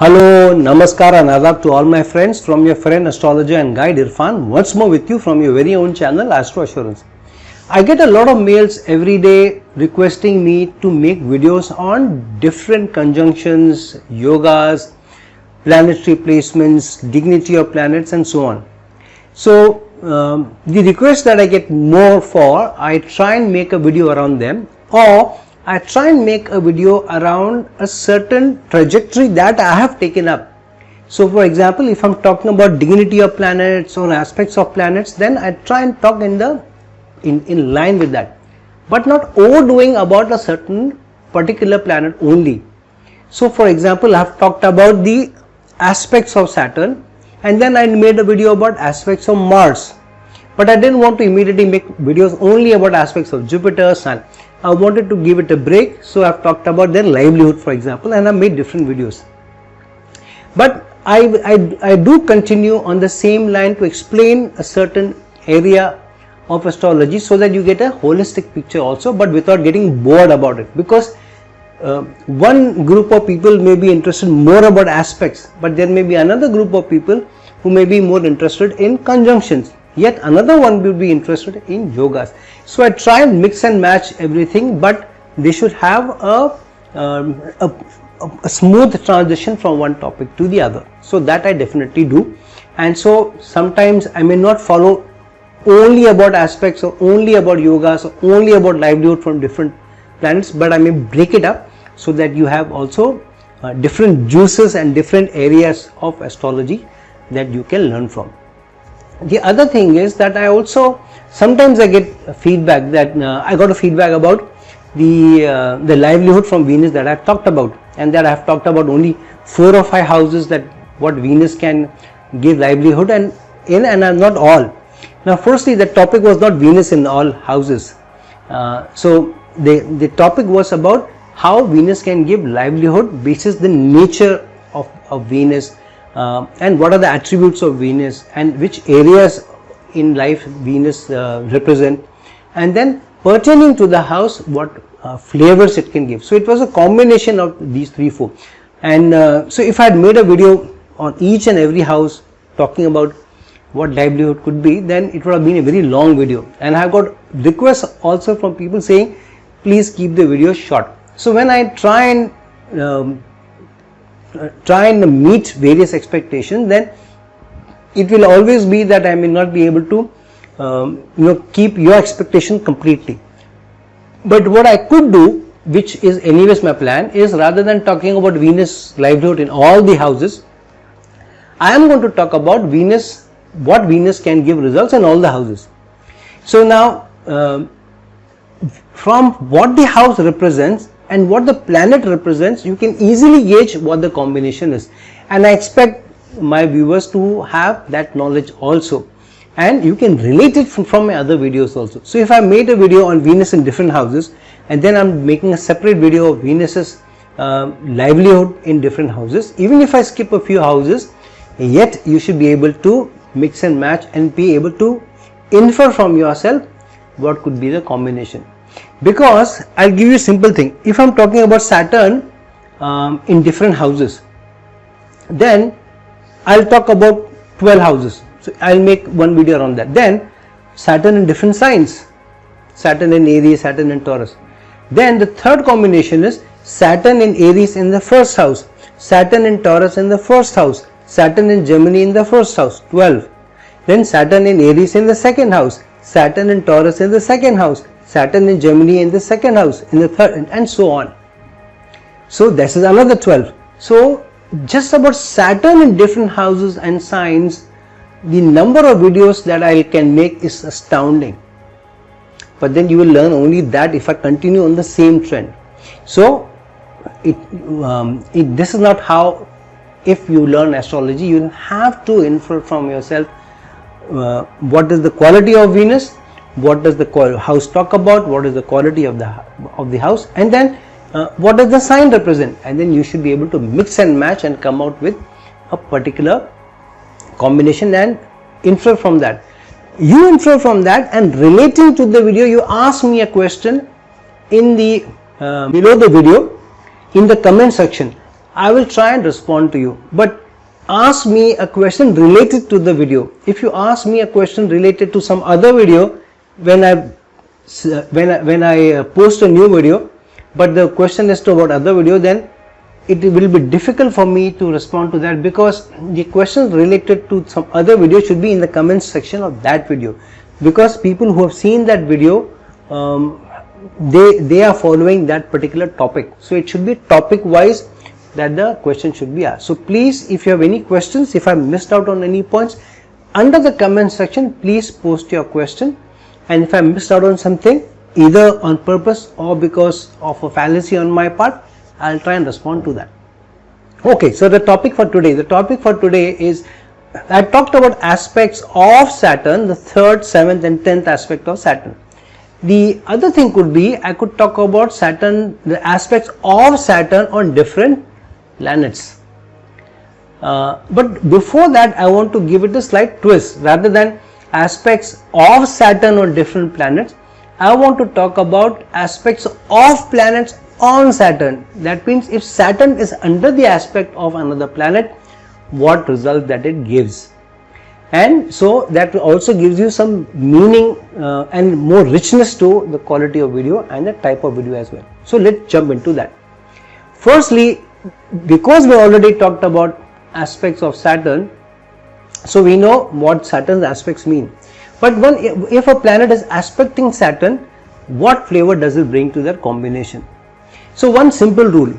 Hello, Namaskar and Adab to all my friends from your friend astrologer and guide Irfan, once more with you from your very own channel Astro Assurance. I get a lot of mails every day requesting me to make videos on different conjunctions, yogas, planetary placements, dignity of planets and so on. So the request that I get more for, I try and make a video around them, or I try and make a video around a certain trajectory that I have taken up. So for example, if I'm talking about dignity of planets or aspects of planets, then I try and talk in line with that, but not overdoing about a certain particular planet only. So for example, I have talked about the aspects of Saturn, and then I made a video about aspects of Mars, but I didn't want to immediately make videos only about aspects of Jupiter, Sun. I wanted to give it a break, so I've talked about their livelihood, for example, and I've made different videos. But I do continue on the same line to explain a certain area of astrology so that you get a holistic picture also, but without getting bored about it, because one group of people may be interested more about aspects, but there may be another group of people who may be more interested in conjunctions. Yet another one will be interested in yogas. So I try and mix and match everything, but they should have a smooth transition from one topic to the other. So that I definitely do. And so sometimes I may not follow only about aspects or only about yogas or only about livelihood from different planets, but I may break it up so that you have also different juices and different areas of astrology that you can learn from. The other thing is that I also sometimes I get feedback that I got a feedback about the livelihood from Venus that I've talked about, and that I've talked about only 4 or 5 houses that what Venus can give livelihood and not all. Now firstly, the topic was not Venus in all houses. So the topic was about how Venus can give livelihood basis the nature of Venus. And what are the attributes of Venus and which areas in life Venus represent, and then pertaining to the house what flavors it can give. So it was a combination of these 3-4, and so if I had made a video on each and every house talking about what livelihood could be, then it would have been a very long video, and I have got requests also from people saying please keep the video short. So when I try and meet various expectations, then it will always be that I may not be able to keep your expectation completely. But what I could do, which is anyways my plan, is rather than talking about Venus livelihood in all the houses, I am going to talk about Venus, what Venus can give results in all the houses. So now from what the house represents and what the planet represents, you can easily gauge what the combination is, and I expect my viewers to have that knowledge also, and you can relate it from my other videos also. So if I made a video on Venus in different houses, and then I'm making a separate video of Venus's livelihood in different houses, even if I skip a few houses, yet you should be able to mix and match and be able to infer from yourself what could be the combination. Because I'll give you a simple thing. If I'm talking about Saturn in different houses, then I'll talk about 12 houses. So I'll make one video around that. Then Saturn in different signs, Saturn in Aries, Saturn in Taurus. Then the third combination is Saturn in Aries in the first house, Saturn in Taurus in the first house, Saturn in Gemini in the first house, 12. Then Saturn in Aries in the second house, Saturn in Taurus in the second house, Saturn in Gemini in the second house, in the third, and so on. So this is another 12. So just about Saturn in different houses and signs, the number of videos that I can make is astounding. But then you will learn only that if I continue on the same trend. So this is not how, if you learn astrology, you have to infer from yourself what is the quality of Venus, what does the house talk about, what is the quality of the house, and then what does the sign represent, and then you should be able to mix and match and come out with a particular combination and infer from that. You infer from that, and relating to the video, you ask me a question in the below the video in the comment section, I will try and respond to you. But ask me a question related to the video. If you ask me a question related to some other video when I post a new video, but the question is to about other video, then it will be difficult for me to respond to that, because the questions related to some other video should be in the comments section of that video, because people who have seen that video, they are following that particular topic. So it should be topic wise that the question should be asked. So please, if you have any questions, if I missed out on any points, under the comment section please post your question, and if I missed out on something, either on purpose or because of a fallacy on my part, I'll try and respond to that. Okay, so the topic for today is, I talked about aspects of Saturn, the 3rd, 7th and 10th aspect of Saturn. The other thing could be, I could talk about Saturn, the aspects of Saturn on different planets. But before that, I want to give it a slight twist. Rather than aspects of Saturn on different planets, I want to talk about aspects of planets on Saturn. That means if Saturn is under the aspect of another planet, what result that it gives. And so that also gives you some meaning and more richness to the quality of video and the type of video as well. So let's jump into that. Firstly, because we already talked about aspects of Saturn, so we know what Saturn's aspects mean. But if a planet is aspecting Saturn, what flavor does it bring to that combination? So one simple rule,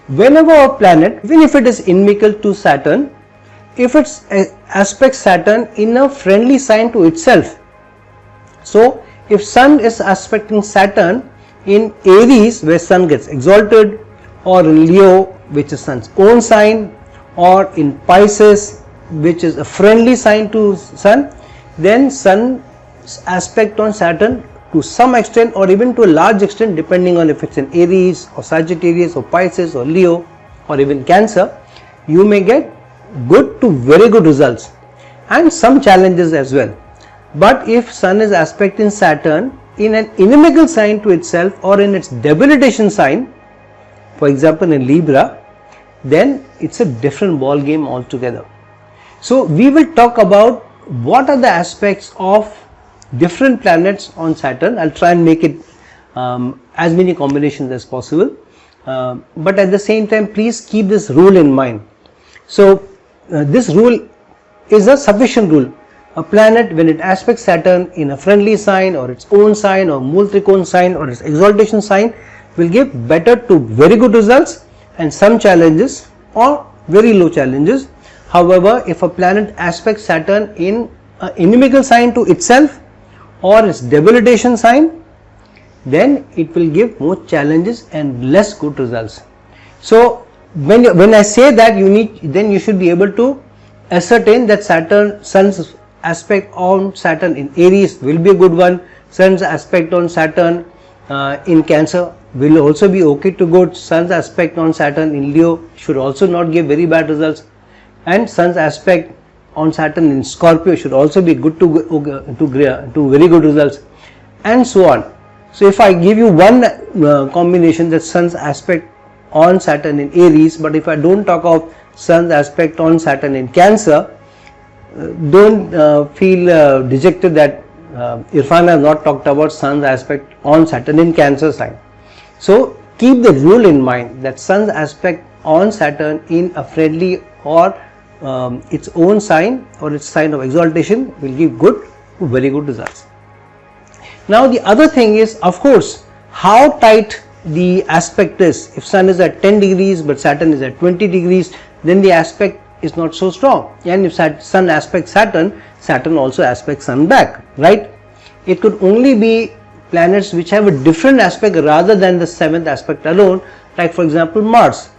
whenever a planet, even if it is inimical to Saturn, if it aspects Saturn in a friendly sign to itself, so if Sun is aspecting Saturn in Aries, where Sun gets exalted, or in Leo, which is Sun's own sign, or in Pisces, which is a friendly sign to Sun, then Sun's aspect on Saturn to some extent or even to a large extent, depending on if it's in Aries or Sagittarius or Pisces or Leo or even Cancer, you may get good to very good results and some challenges as well. But if Sun is aspecting Saturn in an inimical sign to itself or in its debilitation sign, for example in Libra, then it's a different ball game altogether. So we will talk about what are the aspects of different planets on Saturn. I'll try and make it as many combinations as possible, but at the same time please keep this rule in mind. So this rule is a sufficient rule. A planet, when it aspects Saturn in a friendly sign or its own sign or Mool Trikona sign or its exaltation sign, will give better to very good results and some challenges or very low challenges. However, if a planet aspects Saturn in an inimical sign to itself or its debilitation sign, then it will give more challenges and less good results. So when I say that, then you should be able to ascertain that Sun's aspect on Saturn in Aries will be a good one. Sun's aspect on Saturn in Cancer will also be okay to good. Sun's aspect on Saturn in Leo should also not give very bad results, and Sun's aspect on Saturn in Scorpio should also be good to very good results, and so on. So if I give you one combination, that Sun's aspect on Saturn in Aries, but if I don't talk of Sun's aspect on Saturn in Cancer, don't feel dejected that Irfan has not talked about Sun's aspect on Saturn in Cancer sign. So keep the rule in mind that Sun's aspect on Saturn in a friendly or its own sign or its sign of exaltation will give good to very good results. Now the other thing is, of course, how tight the aspect is. If Sun is at 10 degrees but Saturn is at 20 degrees, then the aspect is not so strong. And if Sun aspects Saturn, Saturn also aspects Sun back, right? It could only be planets which have a different aspect rather than the 7th aspect alone, like for example Mars.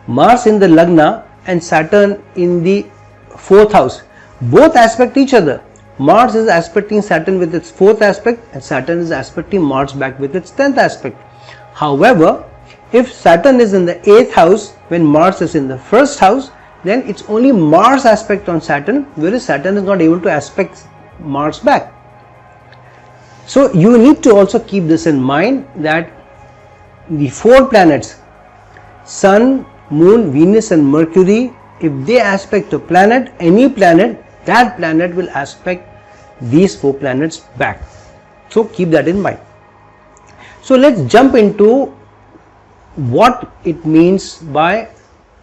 Mars in the Lagna and Saturn in the 4th house, both aspect each other. Mars is aspecting Saturn with its 4th aspect and Saturn is aspecting Mars back with its 10th aspect. However, if Saturn is in the 8th house when Mars is in the 1st house, then it's only Mars aspect on Saturn, whereas Saturn is not able to aspect Mars back. So you need to also keep this in mind, that the 4 planets, Sun, Moon, Venus and Mercury, if they aspect a planet, any planet, that planet will aspect these 4 planets back. So keep that in mind. So let's jump into what it means by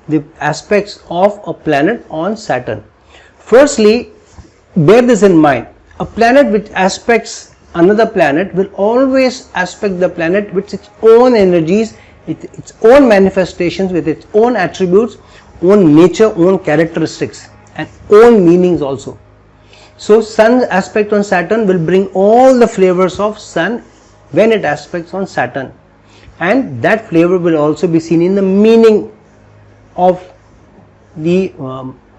the aspects of a planet on Saturn. Firstly, bear this in mind. A planet which aspects another planet will always aspect the planet with its own energies, its own manifestations, with its own attributes, own nature, own characteristics and own meanings also. So Sun's aspect on Saturn will bring all the flavors of Sun when it aspects on Saturn, and that flavor will also be seen in the meaning of the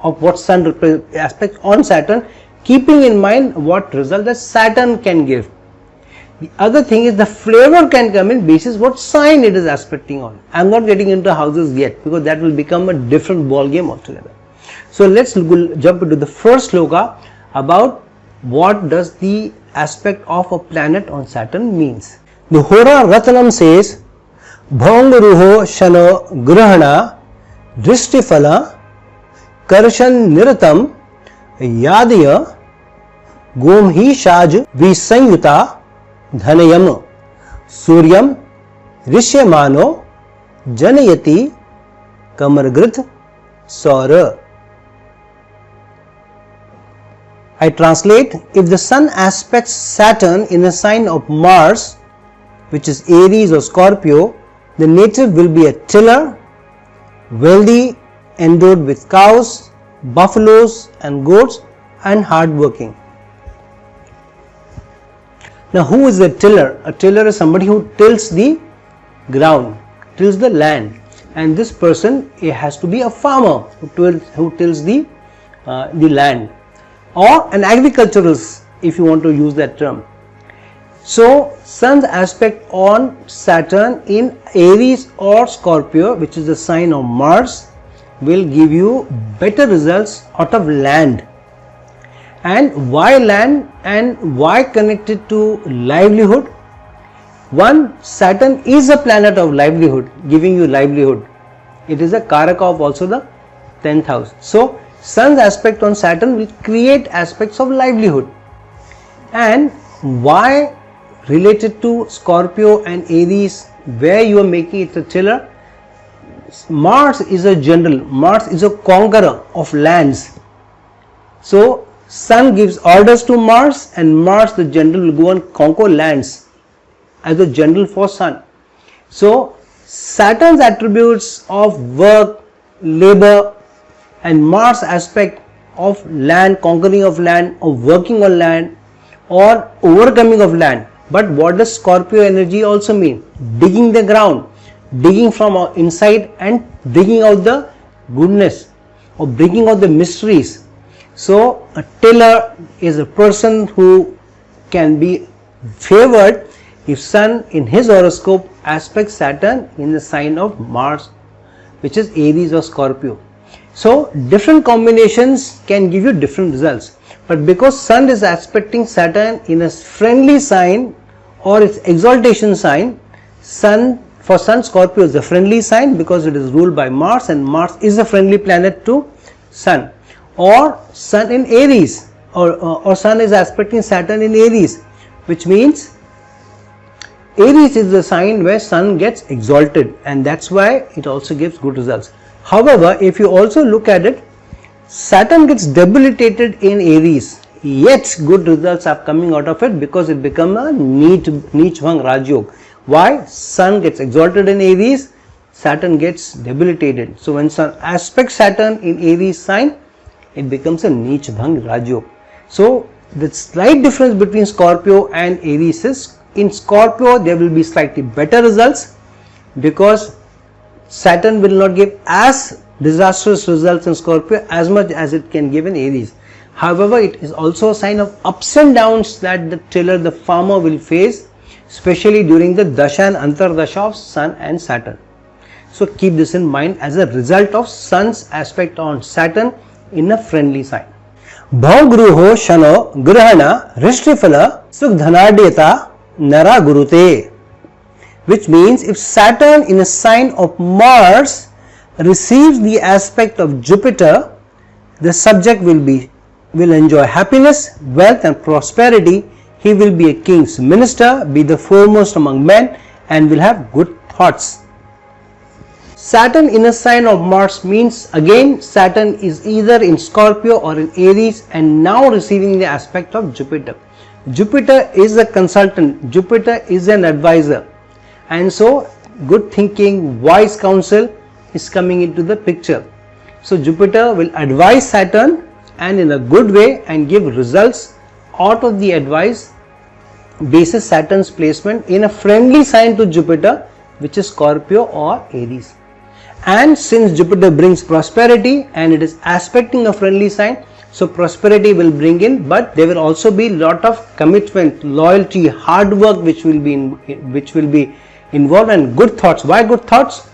of what Sun aspects on Saturn, keeping in mind what result that Saturn can give. The other thing is the flavor can come in basis what sign it is aspecting on. I am not getting into houses yet because that will become a different ball game altogether. So let's jump into the first sloka about what does the aspect of a planet on Saturn means. The Hora Ratnam says, Bhongaruho Shano Grahana Drishtifala Karshan Niratam Yadaya Gomhi Shaj Visanyuta Dhanayam Suryam Rishyamano Janayati Kamargrit Saura. I translate, if the Sun aspects Saturn in a sign of Mars, which is Aries or Scorpio, the native will be a tiller, wealthy, endowed with cows, buffaloes and goats, and hardworking. Now who is a tiller? A tiller is somebody who tills the ground, tills the land, and this person has to be a farmer who tills the land, or an agriculturalist if you want to use that term. So Sun's aspect on Saturn in Aries or Scorpio, which is the sign of Mars, will give you better results out of land. And why land and why connected to livelihood? One, Saturn is a planet of livelihood, giving you livelihood. It is a Karaka of also the 10th house. So Sun's aspect on Saturn will create aspects of livelihood. And why related to Scorpio and Aries, where you are making it a tiller? Mars is a general, Mars is a conqueror of lands. So Sun gives orders to Mars, and Mars the general will go and conquer lands as a general for Sun. So Saturn's attributes of work, labor, and Mars aspect of land, conquering of land, of working on land, or overcoming of land. But what does Scorpio energy also mean? Digging the ground, digging from inside and digging out the goodness, or bringing out the mysteries. So a tiller is a person who can be favored if Sun in his horoscope aspects Saturn in the sign of Mars, which is Aries or Scorpio. So different combinations can give you different results, but because Sun is aspecting Saturn in a friendly sign or its exaltation sign, for Sun, Scorpio is a friendly sign because it is ruled by Mars, and Mars is a friendly planet to Sun. Or Sun in Aries, or Sun is aspecting Saturn in Aries, which means Aries is the sign where Sun gets exalted, and that's why it also gives good results. However, if you also look at it, Saturn gets debilitated in Aries, yet good results are coming out of it because it becomes a Neech Bhang Rajyog. Why? Sun gets exalted in Aries, Saturn gets debilitated. So when Sun aspects Saturn in Aries sign, it becomes a Neech Bhang Rajyog. So the slight difference between Scorpio and Aries is, in Scorpio there will be slightly better results because Saturn will not give as disastrous results in Scorpio as much as it can give in Aries. However, it is also a sign of ups and downs that the tiller, the farmer, will face, especially during the Dasha and Antardasha of Sun and Saturn. So keep this in mind as a result of Sun's aspect on Saturn in a friendly sign. Bhaugruho Shano Grahana Rishtifala Sukdhanadhyata Nara Gurute, which means if Saturn in a sign of Mars receives the aspect of Jupiter, the subject will enjoy happiness, wealth and prosperity. He will be a king's minister, be the foremost among men, and will have good thoughts. Saturn in a sign of Mars means again Saturn is either in Scorpio or in Aries and now receiving the aspect of Jupiter. Jupiter is a consultant, Jupiter is an advisor, and so good thinking, wise counsel is coming into the picture. So Jupiter will advise Saturn and in a good way and give results out of the advice basis Saturn's placement in a friendly sign to Jupiter, which is Scorpio or Aries. And since Jupiter brings prosperity and it is aspecting a friendly sign, so prosperity will bring in, but there will also be lot of commitment, loyalty, hard work which will be involved, and good thoughts. Why good thoughts?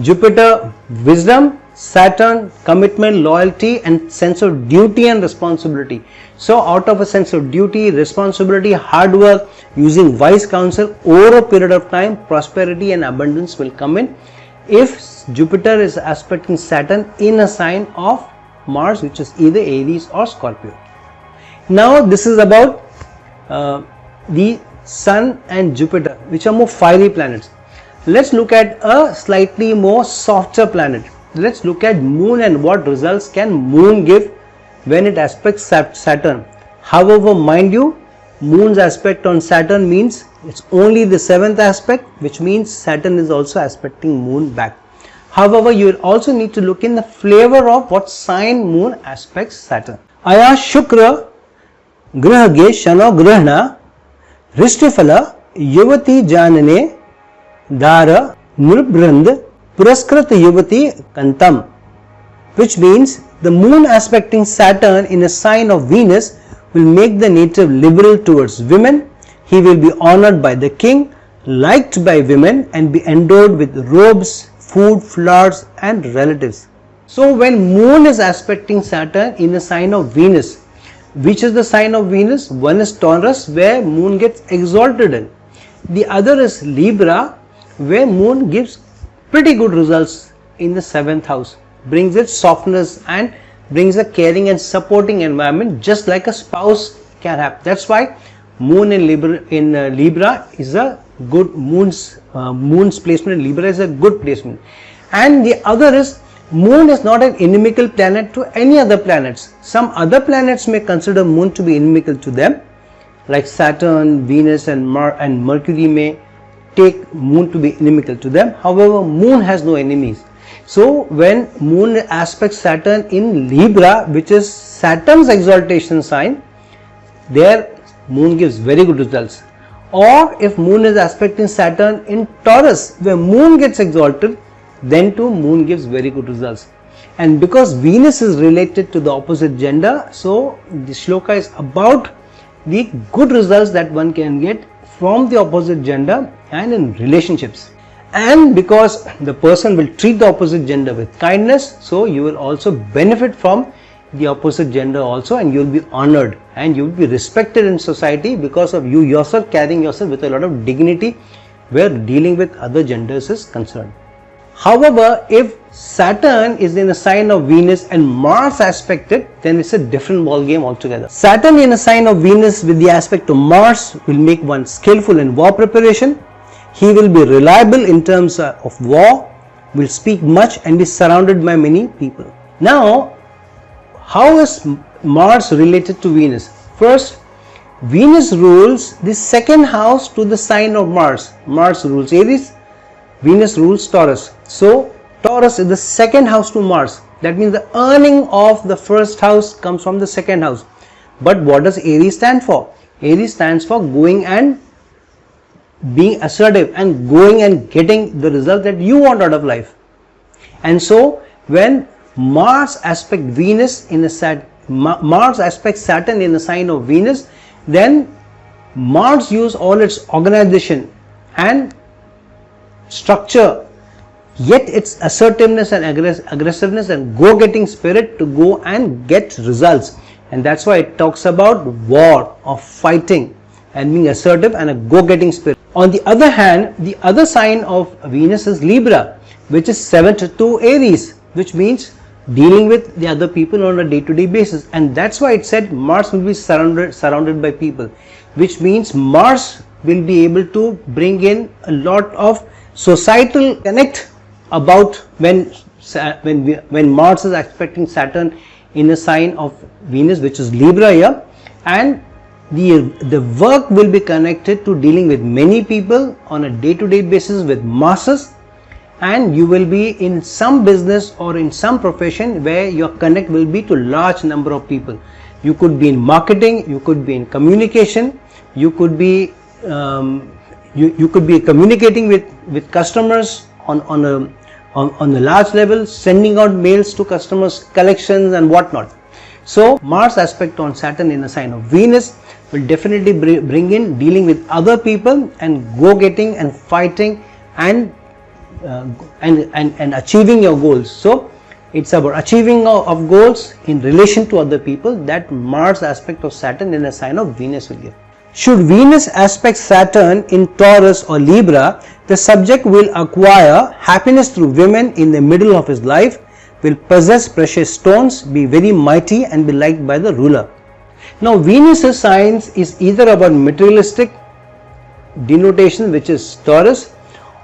Jupiter wisdom, Saturn commitment, loyalty and sense of duty and responsibility. So out of a sense of duty, responsibility, hard work, using wise counsel over a period of time, prosperity and abundance will come in if Jupiter is aspecting Saturn in a sign of Mars, which is either Aries or Scorpio. Now this is about the Sun and Jupiter, which are more fiery planets. Let's look at a slightly more softer planet. Let's look at Moon and what results can Moon give when it aspects Saturn. However, mind you, Moon's aspect on Saturn means it's only the 7th aspect, which means Saturn is also aspecting Moon back. However, you will also need to look in the flavor of what sign Moon aspects Saturn. Aya Shukra Grahage Shano Grahana Rishtifala Yuvati Janane Dara Nurbrand Puraskrit Yuvati Kantam, which means the Moon aspecting Saturn in a sign of Venus will make the native liberal towards women. He will be honored by the king, liked by women, and be endowed with robes, food, flowers and relatives. So when Moon is aspecting Saturn in a sign of Venus, which is the sign of Venus? One is Taurus, where Moon gets exalted in. The other is Libra, where Moon gives pretty good results in the 7th house, brings its softness and brings a caring and supporting environment, just like a spouse can have. That's why Moon in Libra is a good Moon's placement in Libra is a good placement. And the other is Moon is not an inimical planet to any other planets. Some other planets may consider Moon to be inimical to them, like Saturn, Venus and Mercury may take Moon to be inimical to them. However, Moon has no enemies. So when Moon aspects Saturn in Libra, which is Saturn's exaltation sign, there Moon gives very good results. Or if Moon is aspecting Saturn in Taurus, where Moon gets exalted, then too Moon gives very good results. And because Venus is related to the opposite gender, so the shloka is about the good results that one can get from the opposite gender and in relationships. And because the person will treat the opposite gender with kindness, so you will also benefit from the opposite gender also, and you will be honored and you will be respected in society because of you yourself carrying yourself with a lot of dignity where dealing with other genders is concerned. However, if Saturn is in a sign of Venus and Mars aspected, then it's a different ball game altogether. Saturn in a sign of Venus with the aspect of Mars will make one skillful in war preparation. He will be reliable in terms of war, will speak much and be surrounded by many people. Now, how is Mars related to Venus? First, Venus rules the 2nd house to the sign of Mars. Mars rules Aries, Venus rules Taurus. So, Taurus is the 2nd house to Mars. That means the earning of the 1st house comes from the 2nd house. But what does Aries stand for? Aries stands for going and being assertive and going and getting the result that you want out of life. And so, when Mars aspect Venus in a Mars aspect Saturn in the sign of Venus, then Mars use all its organization and structure, yet its assertiveness and aggressiveness and go-getting spirit to go and get results. And that's why it talks about war, of fighting and being assertive and a go-getting spirit. On the other hand, the other sign of Venus is Libra. which is 7th to Aries, which means dealing with the other people on a day-to-day basis. And that's why it said Mars will be surrounded by people, which means Mars will be able to bring in a lot of societal connect about when Mars is aspecting Saturn in a sign of Venus, which is Libra here, and the work will be connected to dealing with many people on a day-to-day basis with masses, and you will be in some business or in some profession where your connect will be to large number of people. You could be in marketing, you could be in communication, you could be communicating with customers on a large level, sending out mails to customers, collections and whatnot. So Mars aspect on Saturn in a sign of Venus will definitely bring in dealing with other people and go-getting and fighting and achieving your goals. So it's about achieving of goals in relation to other people that Mars aspect of Saturn in a sign of Venus will give. Should Venus aspect Saturn in Taurus or Libra, the subject will acquire happiness through women in the middle of his life, will possess precious stones, be very mighty and be liked by the ruler. Now Venus's signs is either about materialistic denotation, which is Taurus,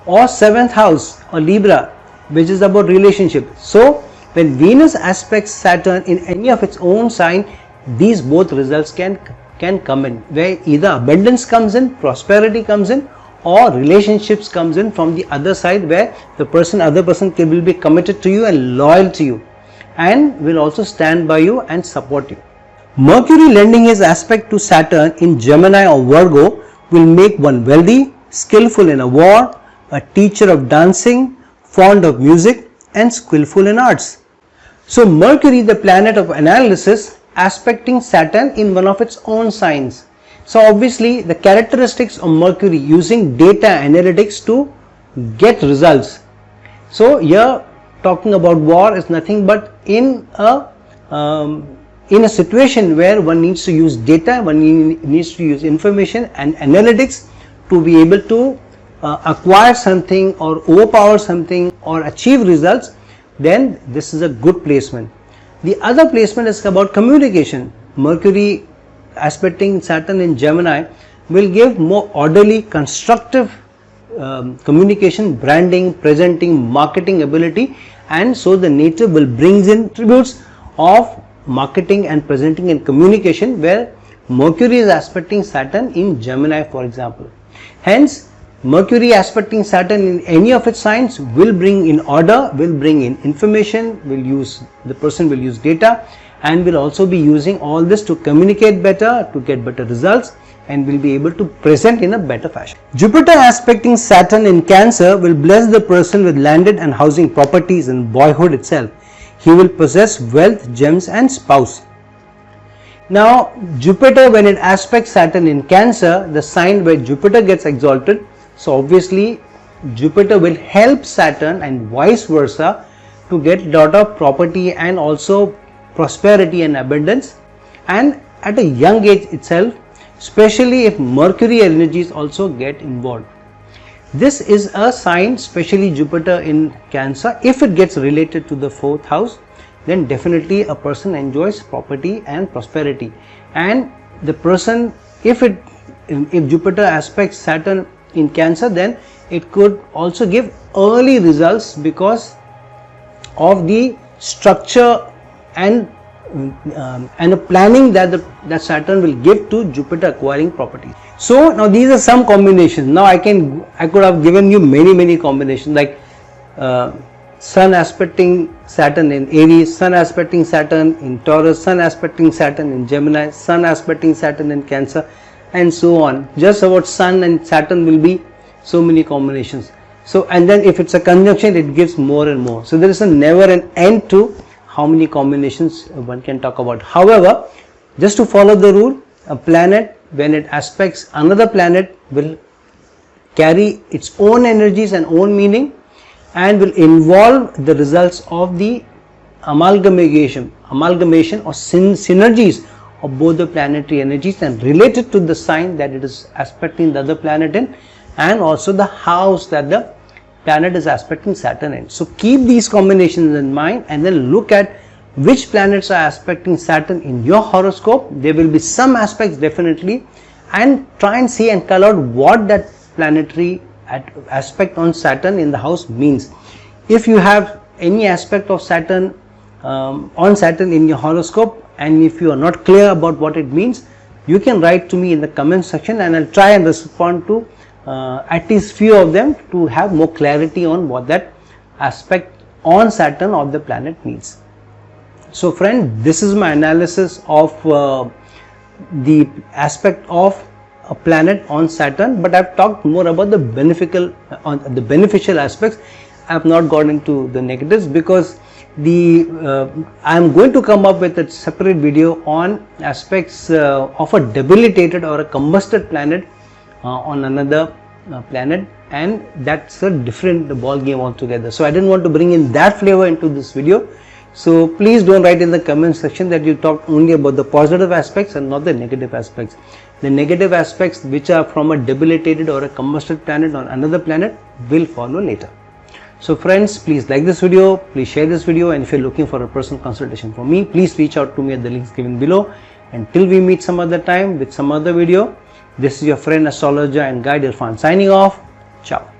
or 7th house or Libra, which is about relationship. So when Venus aspects Saturn in any of its own sign, these both results can come in, where either abundance comes in, prosperity comes in, or relationships comes in from the other side, where the other person will be committed to you and loyal to you and will also stand by you and support you. Mercury lending his aspect to Saturn in Gemini or Virgo will make one wealthy, skillful in a war, a teacher of dancing, fond of music and skillful in arts. So Mercury, the planet of analysis, aspecting Saturn in one of its own signs. So obviously the characteristics of Mercury using data analytics to get results. So here talking about war is nothing but in a situation where one needs to use data, one needs to use information and analytics to be able to acquire something or overpower something or achieve results, then this is a good placement. The other placement is about communication. Mercury aspecting Saturn in Gemini will give more orderly, constructive communication, branding, presenting, marketing ability, and so the nature will bring in attributes of marketing and presenting and communication, where Mercury is aspecting Saturn in Gemini, for example. Hence Mercury aspecting Saturn in any of its signs will bring in order, will bring in information, the person will use data and will also be using all this to communicate better, to get better results, and will be able to present in a better fashion. Jupiter aspecting Saturn in Cancer will bless the person with landed and housing properties in boyhood itself. He will possess wealth, gems and spouse. Now Jupiter, when it aspects Saturn in Cancer, the sign where Jupiter gets exalted, so obviously Jupiter will help Saturn and vice versa to get a lot of property and also prosperity and abundance, and at a young age itself, especially if Mercury energies also get involved. This is a sign, especially Jupiter in Cancer, if it gets related to the 4th house, then definitely a person enjoys property and prosperity. And the person, if Jupiter aspects Saturn in Cancer, then it could also give early results because of the structure and a planning that Saturn will give to Jupiter acquiring property. So now these are some combinations. Now I could have given you many combinations, like Sun aspecting Saturn in Aries, Sun aspecting Saturn in Taurus, Sun aspecting Saturn in Gemini, Sun aspecting Saturn in Cancer, and so on. Just about Sun and Saturn will be so many combinations. So, and then if it's a conjunction, it gives more and more. So there is never an end to how many combinations one can talk about. However, just to follow the rule, a planet, when it aspects another planet, will carry its own energies and own meaning, and will involve the results of the amalgamation or synergies of both the planetary energies and related to the sign that it is aspecting the other planet in, and also the house that the planet is aspecting Saturn in. So keep these combinations in mind and then look at which planets are aspecting Saturn in your horoscope. There will be some aspects definitely, and try and see and call out what that planetary aspect on Saturn in the house means. If you have any aspect of Saturn on Saturn in your horoscope, and if you are not clear about what it means, you can write to me in the comment section and I'll try and respond to at least few of them to have more clarity on what that aspect on Saturn of the planet means. So friend, this is my analysis of the aspect of a planet on Saturn, but I've talked more about the beneficial aspects. I have not gone into the negatives because I am going to come up with a separate video on aspects of a debilitated or a combusted planet on another planet, and that's a different ball game altogether. So I didn't want to bring in that flavor into this video. So please don't write in the comment section that you talked only about the positive aspects and not the negative aspects. The negative aspects which are from a debilitated or a combusted planet on another planet will follow later. So friends, please like this video, please share this video, and if you're looking for a personal consultation from me, please reach out to me at the links given below. Until we meet some other time with some other video, this is your friend, astrologer and guide Irfan signing off. Ciao.